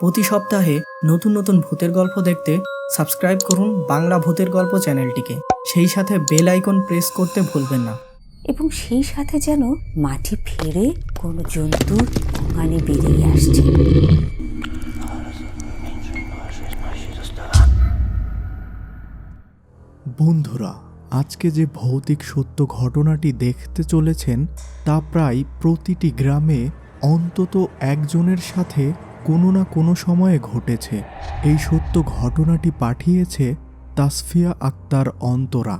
প্রতি সপ্তাহে নতুন নতুন ভূতের গল্প দেখতে সাবস্ক্রাইব করুন বাংলা ভূতের গল্প চ্যানেলটিকে। সেই সাথে বেল আইকন প্রেস করতে ভুলবেন না। এবং সেই সাথে যেন মাটি ফেরে কোনো জন্তুর ঘুমানি বেরিয়ে আসছে। বন্ধুরা, আজকে যে ভৌতিক সত্য ঘটনাটি দেখতে চলেছেন তা প্রায় প্রতিটি গ্রামে অন্তত একজনের সাথে কোনো না কোনো সময়ে ঘটেছে। এই সত্য ঘটনাটি পাঠিয়েছে তাসফিয়া আক্তার অন্তরা,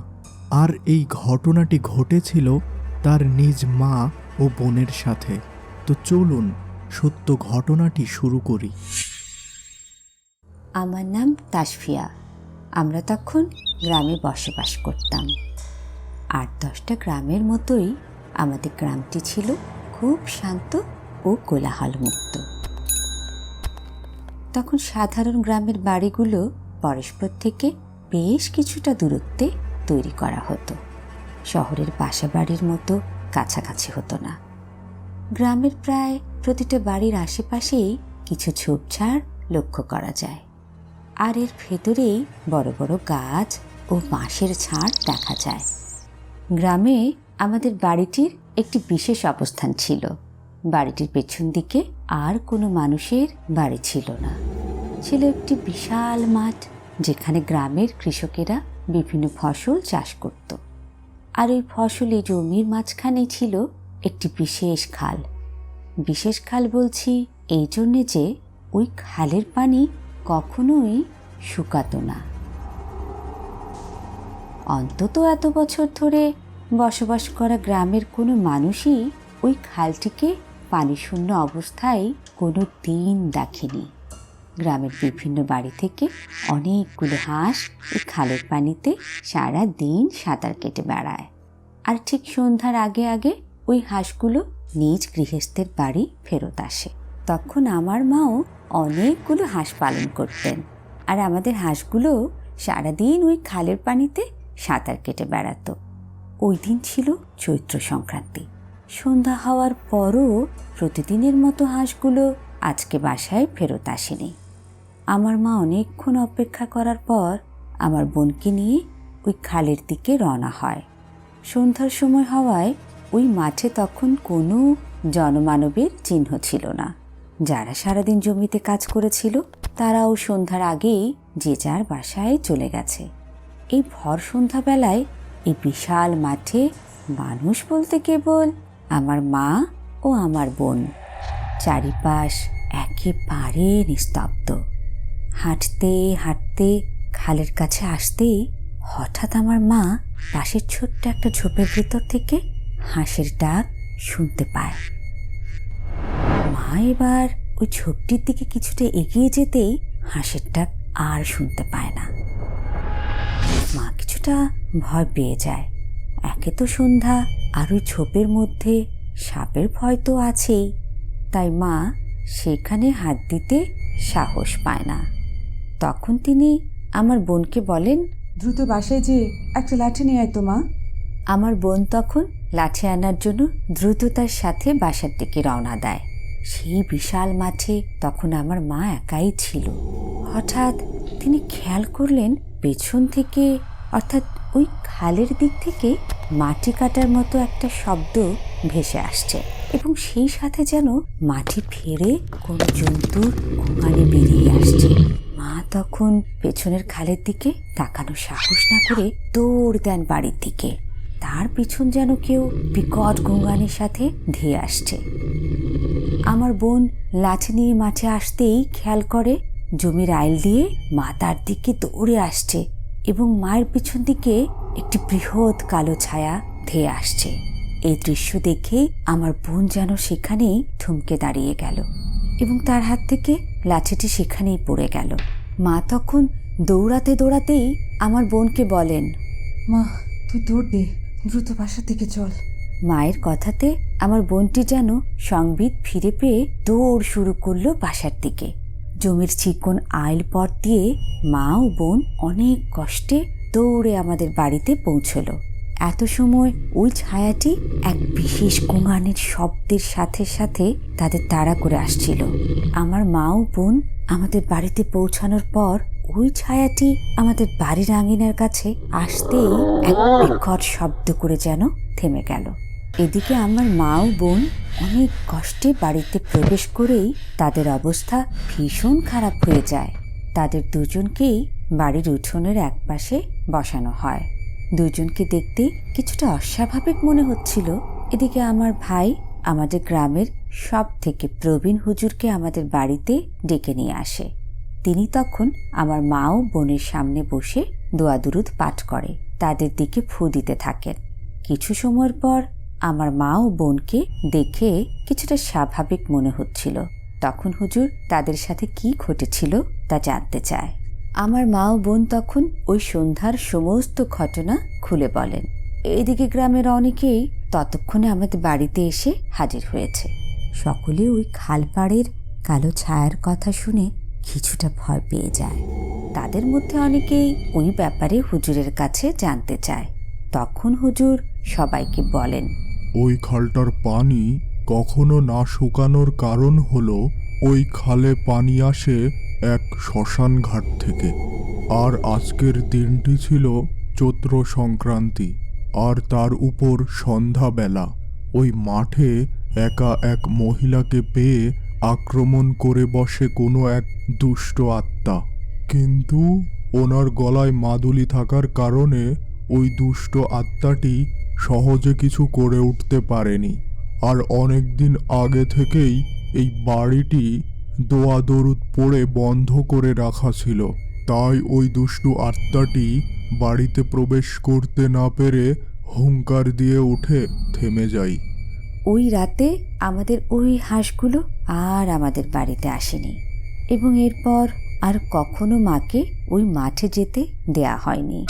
আর এই ঘটনাটি ঘটেছিল তার নিজ মা ও বোনের সাথে। তো চলুন সত্য ঘটনাটি শুরু করি। আমার নাম তাসফিয়া। আমরা তখন গ্রামে বসবাস করতাম। ৮-১০টা গ্রামের মতোই আমাদের গ্রামটি ছিল খুব শান্ত ও কোলাহলমুক্ত। তখন সাধারণ গ্রামের বাড়িগুলো পরস্পর থেকে বেশ কিছুটা দূরত্বে তৈরি করা হতো। শহরের বাসা বাড়ির মতো কাছাকাছি হতো না। গ্রামের প্রায় প্রতিটা বাড়ির আশেপাশেই কিছু ঝোপঝাড় লক্ষ্য করা যায়, আর এর ভেতরেই বড় বড় গাছ ও বাঁশের ঝাড় দেখা যায়। গ্রামে আমাদের বাড়িটির একটি বিশেষ অবস্থান ছিল। বাড়িটির পেছন দিকে আর কোনো মানুষের বাড়ি ছিল না। ছিল একটি বিশাল মাঠ, যেখানে গ্রামের কৃষকেরা বিভিন্ন ফসল চাষ করত। আর ওই ফসলি জমির মাঝখানেই ছিল একটি বিশেষ খাল। বিশেষ খাল বলছি এই জন্যে যে ওই খালের পানি কখনোই শুকাতো না। অন্তত এত বছর ধরে বসবাস করা গ্রামের কোনো মানুষই ওই খালটিকে পানিশূন্য অবস্থায় কোনো দিন দেখেনি। গ্রামের বিভিন্ন বাড়ি থেকে অনেকগুলো হাঁস ওই খালের পানিতে সারা দিন সাঁতার কেটে বেড়ায়, আর ঠিক সন্ধ্যার আগে আগে ওই হাঁসগুলো নিজ গৃহস্থের বাড়ি ফেরত আসে। তখন আমার মাও অনেকগুলো হাঁস পালন করতেন, আর আমাদের হাঁসগুলো সারাদিন ওই খালের পানিতে সাঁতার কেটে বেড়াতো। ওই দিন ছিল চৈত্র সংক্রান্তি। সন্ধ্যা হওয়ার পরও প্রতিদিনের মতো হাঁসগুলো আজকে বাসায় ফেরত আসেনি। আমার মা অনেকক্ষণ অপেক্ষা করার পর আমার বোনকে নিয়ে ওই খালের দিকে রওনা হয়। সন্ধ্যার সময় হওয়ায় ওই মাঠে তখন কোনো জনমানবের চিহ্ন ছিল না। যারা সারাদিন জমিতে কাজ করেছিল তারাও সন্ধ্যার আগেই যে যার বাসায় চলে গেছে। এই ভর সন্ধ্যাবেলায় এই বিশাল মাঠে মানুষ বলতে কেবল আমার মা ও আমার বোন। চারিপাশ একেবারে নিস্তব্ধ। হাঁটতে হাঁটতে খালের কাছে আসতেই হঠাৎ আমার মা পাশের ছোট্ট একটা ঝোপের ভেতর থেকে হাঁসের ডাক শুনতে পায়। মা এবার ওই ঝোপটির দিকে কিছুটা এগিয়ে যেতেই হাঁসের ডাক আর শুনতে পায় না। মা কিছুটা ভয় পেয়ে যায়। একে তো সন্ধ্যা, আর ওই ঝোপের মধ্যে সাপের ভয় তো আছেই। তাই মা সেখানে হাত দিতে সাহস পায় না। তখন তিনি আমার বোনকে বলেন, দ্রুত বাসায় যে একটা লাঠি নিয়ে আয় তো মা। আমার বোন তখন লাঠি আনার জন্য দ্রুততার সাথে বাসার দিকে রওনা দেয়। সেই বিশাল মাঠে তখন আমার মা একাই ছিল। হঠাৎ তিনি খেয়াল করলেন পেছন থেকে, অর্থাৎ ওই খালের দিক থেকে মাটি কাটার মতো একটা শব্দ ভেসে আসছে, এবং সেই সাথে যেন মাটি ফেরে কোনো জন্তুর ঘুমানি বেরিয়ে আসছে। মা তখন পেছনের খালের দিকে তাকানোর সাহস না করে দৌড় দেন বাড়ির দিকে। তার পিছন যেন কেউ বিকট ঘুঙানির সাথে ধেয়ে আসছে। আমার বোন লাঠি নিয়ে মাঠে আসতেই খেয়াল করে জমির আইল দিয়ে মা তার দিকে দৌড়ে আসছে, এবং মায়ের পিছন দিকে একটি বৃহৎ কালো ছায়া ধেয়ে আসছে। এই দৃশ্য দেখে আমার বোন যেন সেখানেই থমকে দাঁড়িয়ে গেল, এবং তার হাত থেকে লাঠিটি সেখানেই পড়ে গেল। মা তখন দৌড়াতে দৌড়াতেই আমার বোনকে বলেন, মা তুই দৌড় দে, দ্রুত বাসা থেকে চল। মায়ের কথাতে আমার বোনটি যেন সংবিত ফিরে পেয়ে দৌড় শুরু করলো বাসার দিকে। জমির চিকন আইল পথ দিয়ে মা ও বোন অনেক কষ্টে দৌড়ে আমাদের বাড়িতে পৌঁছলো। এত সময় ওই ছায়াটি এক বিশেষ গোঙানির শব্দের সাথে সাথে তাদের তাড়া করে আসছিল। আমার মা ও বোন আমাদের বাড়িতে পৌঁছানোর পর ওই ছায়াটি আমাদের বাড়ির আঙিনার কাছে আসতেই এক বিকট শব্দ করে যেন থেমে গেল। এদিকে আমার মা ও বোন অনেক কষ্টে বাড়িতে প্রবেশ করেই তাদের অবস্থা ভীষণ খারাপ হয়ে যায়। তাদের দুজনকেই বাড়ির উঠোনের একপাশে বসানো হয়। দুজনকে দেখতে কিছুটা অস্বাভাবিক মনে হচ্ছিল। এদিকে আমার ভাই আমাদের গ্রামের সব থেকে প্রবীণ হুজুরকে আমাদের বাড়িতে ডেকে নিয়ে আসে। তিনি তখন আমার মা ও বোনের সামনে বসে দোয়া দুরুদ পাঠ করে তাদের দিকে ফু দিতে থাকেন। কিছু সময়ের পর আমার মা ও বোনকে দেখে কিছুটা স্বাভাবিক মনে হচ্ছিল। তখন হুজুর তাদের সাথে কি ঘটেছিল তা জানতে চায়। আমার মা ও বোন তখন ওই সন্ধ্যার সমস্ত ঘটনা খুলে বলেন। এদিকে গ্রামের অনেকেই ততক্ষণে আমাদের বাড়িতে এসে হাজির হয়েছে। সকলে ওই খালপাড়ের কালো ছায়ার কথা শুনে কিছুটা ভয় পেয়ে যায়। তাদের মধ্যে অনেকেই ওই ব্যাপারে হুজুরের কাছে জানতে চায়। তখন হুজুর সবাইকে বলেন, ওই খালটার পানি কখনো না শুকানোর কারণ হলো ওই খালে পানি আসে এক শ্মশান ঘাট থেকে। আর আজকের দিনটি ছিল চৈত্র সংক্রান্তি, আর তার উপর সন্ধ্যাবেলা ওই মাঠে একা এক মহিলাকে পেয়ে আক্রমণ করে বসে কোনো এক দুষ্ট আত্মা। কিন্তু ওনার গলায় মাদুলি থাকার কারণে ওই দুষ্ট আত্মাটি সহজে কিছু করে উঠতে পারেনি। আর অনেক দিন আগে থেকেই এই বাড়িটি দোয়া দরুদ পড়ে বন্ধ করে রাখা ছিল। তাই ওই দুষ্টু আত্মাটি বাড়িতে প্রবেশ করতে না পেরে হুঙ্কার দিয়ে উঠে থেমে যায়। ওই রাতে আমাদের ওই হাঁসগুলো আর আমাদের বাড়িতে আসেনি এবং এরপর আর কখনো মাকে ওই মাঠে যেতে দেয়া হয়নি।